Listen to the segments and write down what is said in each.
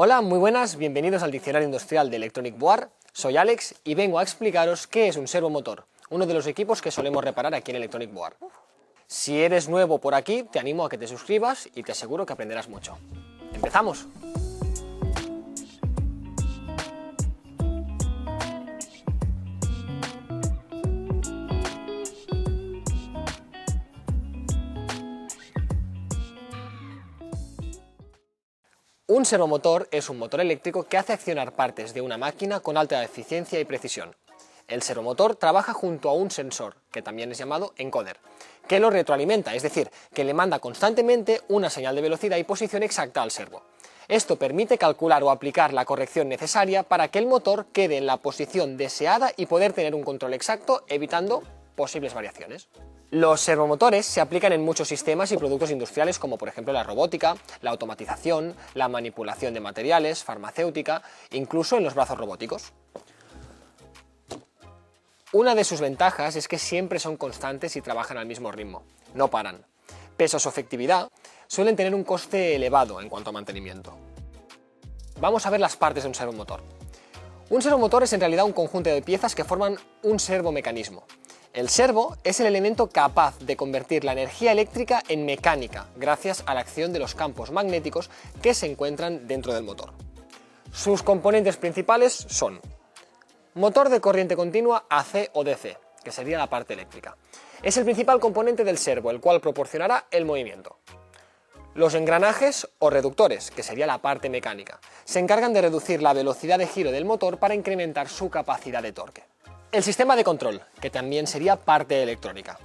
Hola, muy buenas, bienvenidos al Diccionario Industrial de Electronic Board. Soy Alex y vengo a explicaros qué es un servomotor, uno de los equipos que solemos reparar aquí en Electronic Board. Si eres nuevo por aquí, te animo a que te suscribas y te aseguro que aprenderás mucho. ¡Empezamos! Un servomotor es un motor eléctrico que hace accionar partes de una máquina con alta eficiencia y precisión. El servomotor trabaja junto a un sensor, que también es llamado encoder, que lo retroalimenta, es decir, que le manda constantemente una señal de velocidad y posición exacta al servo. Esto permite calcular o aplicar la corrección necesaria para que el motor quede en la posición deseada y poder tener un control exacto, evitando posibles variaciones. Los servomotores se aplican en muchos sistemas y productos industriales como por ejemplo la robótica, la automatización, la manipulación de materiales, farmacéutica, incluso en los brazos robóticos. Una de sus ventajas es que siempre son constantes y trabajan al mismo ritmo, no paran. Pese a su efectividad, suelen tener un coste elevado en cuanto a mantenimiento. Vamos a ver las partes de un servomotor. Un servomotor es en realidad un conjunto de piezas que forman un servomecanismo. El servo es el elemento capaz de convertir la energía eléctrica en mecánica gracias a la acción de los campos magnéticos que se encuentran dentro del motor. Sus componentes principales son motor de corriente continua AC o DC, que sería la parte eléctrica. Es el principal componente del servo, el cual proporcionará el movimiento. Los engranajes o reductores, que sería la parte mecánica, se encargan de reducir la velocidad de giro del motor para incrementar su capacidad de torque. El sistema de control, que también sería parte electrónica,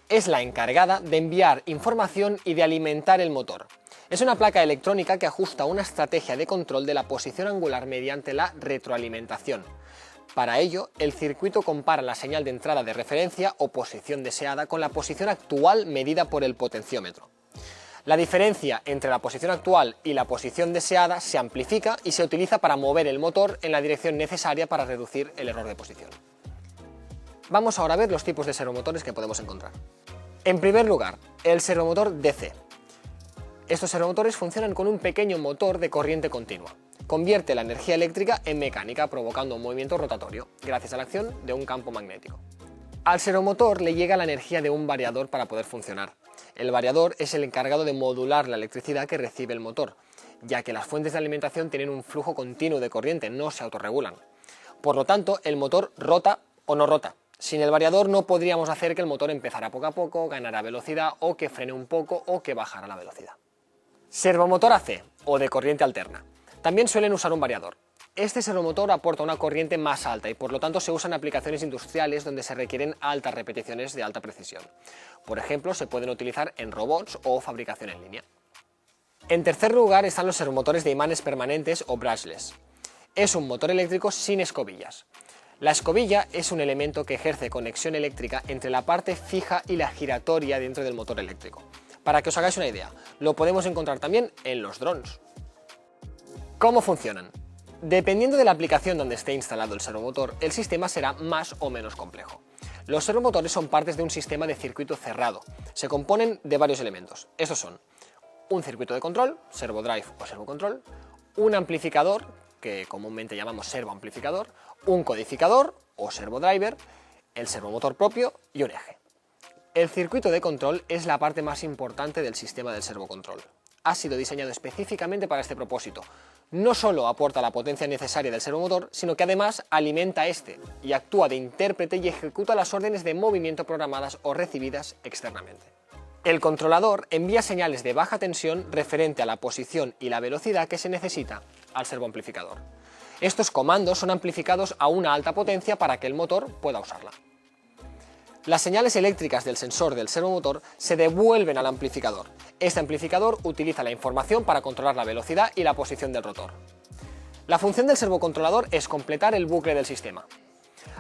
es la encargada de enviar información y de alimentar el motor. Es una placa electrónica que ajusta una estrategia de control de la posición angular mediante la retroalimentación. Para ello, el circuito compara la señal de entrada de referencia o posición deseada con la posición actual medida por el potenciómetro. La diferencia entre la posición actual y la posición deseada se amplifica y se utiliza para mover el motor en la dirección necesaria para reducir el error de posición. Vamos ahora a ver los tipos de servomotores que podemos encontrar. En primer lugar, el servomotor DC. Estos servomotores funcionan con un pequeño motor de corriente continua. Convierte la energía eléctrica en mecánica, provocando un movimiento rotatorio, gracias a la acción de un campo magnético. Al servomotor le llega la energía de un variador para poder funcionar. El variador es el encargado de modular la electricidad que recibe el motor, ya que las fuentes de alimentación tienen un flujo continuo de corriente, no se autorregulan. Por lo tanto, el motor rota o no rota. Sin el variador no podríamos hacer que el motor empezara poco a poco, ganara velocidad o que frene un poco o que bajara la velocidad. Servomotor AC o de corriente alterna. También suelen usar un variador. Este servomotor aporta una corriente más alta y por lo tanto se usa en aplicaciones industriales donde se requieren altas repeticiones de alta precisión. Por ejemplo, se pueden utilizar en robots o fabricación en línea. En tercer lugar están los servomotores de imanes permanentes o brushless. Es un motor eléctrico sin escobillas. La escobilla es un elemento que ejerce conexión eléctrica entre la parte fija y la giratoria dentro del motor eléctrico. Para que os hagáis una idea, lo podemos encontrar también en los drones. ¿Cómo funcionan? Dependiendo de la aplicación donde esté instalado el servomotor, el sistema será más o menos complejo. Los servomotores son partes de un sistema de circuito cerrado. Se componen de varios elementos. Estos son un circuito de control, servodrive o servocontrol, un amplificador, que comúnmente llamamos servoamplificador, un codificador o servodriver, el servomotor propio y un eje. El circuito de control es la parte más importante del sistema del servocontrol. Ha sido diseñado específicamente para este propósito. No solo aporta la potencia necesaria del servomotor, sino que además alimenta este y actúa de intérprete y ejecuta las órdenes de movimiento programadas o recibidas externamente. El controlador envía señales de baja tensión referente a la posición y la velocidad que se necesita al servoamplificador. Estos comandos son amplificados a una alta potencia para que el motor pueda usarla. Las señales eléctricas del sensor del servomotor se devuelven al amplificador. Este amplificador utiliza la información para controlar la velocidad y la posición del rotor. La función del servocontrolador es completar el bucle del sistema.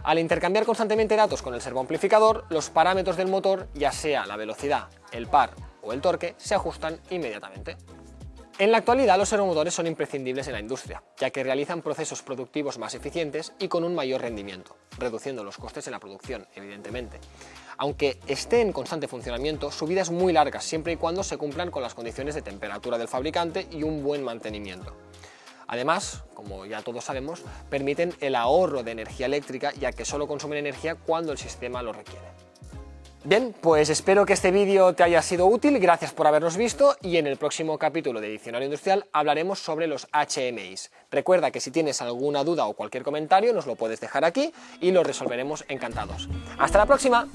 Al intercambiar constantemente datos con el servoamplificador, los parámetros del motor, ya sea la velocidad, el par o el torque, se ajustan inmediatamente. En la actualidad los servomotores son imprescindibles en la industria, ya que realizan procesos productivos más eficientes y con un mayor rendimiento, reduciendo los costes en la producción, evidentemente. Aunque esté en constante funcionamiento, su vida es muy larga siempre y cuando se cumplan con las condiciones de temperatura del fabricante y un buen mantenimiento. Además, como ya todos sabemos, permiten el ahorro de energía eléctrica, ya que solo consumen energía cuando el sistema lo requiere. Bien, pues espero que este vídeo te haya sido útil, gracias por habernos visto y en el próximo capítulo de Diccionario Industrial hablaremos sobre los HMIs. Recuerda que si tienes alguna duda o cualquier comentario nos lo puedes dejar aquí y lo resolveremos encantados. ¡Hasta la próxima!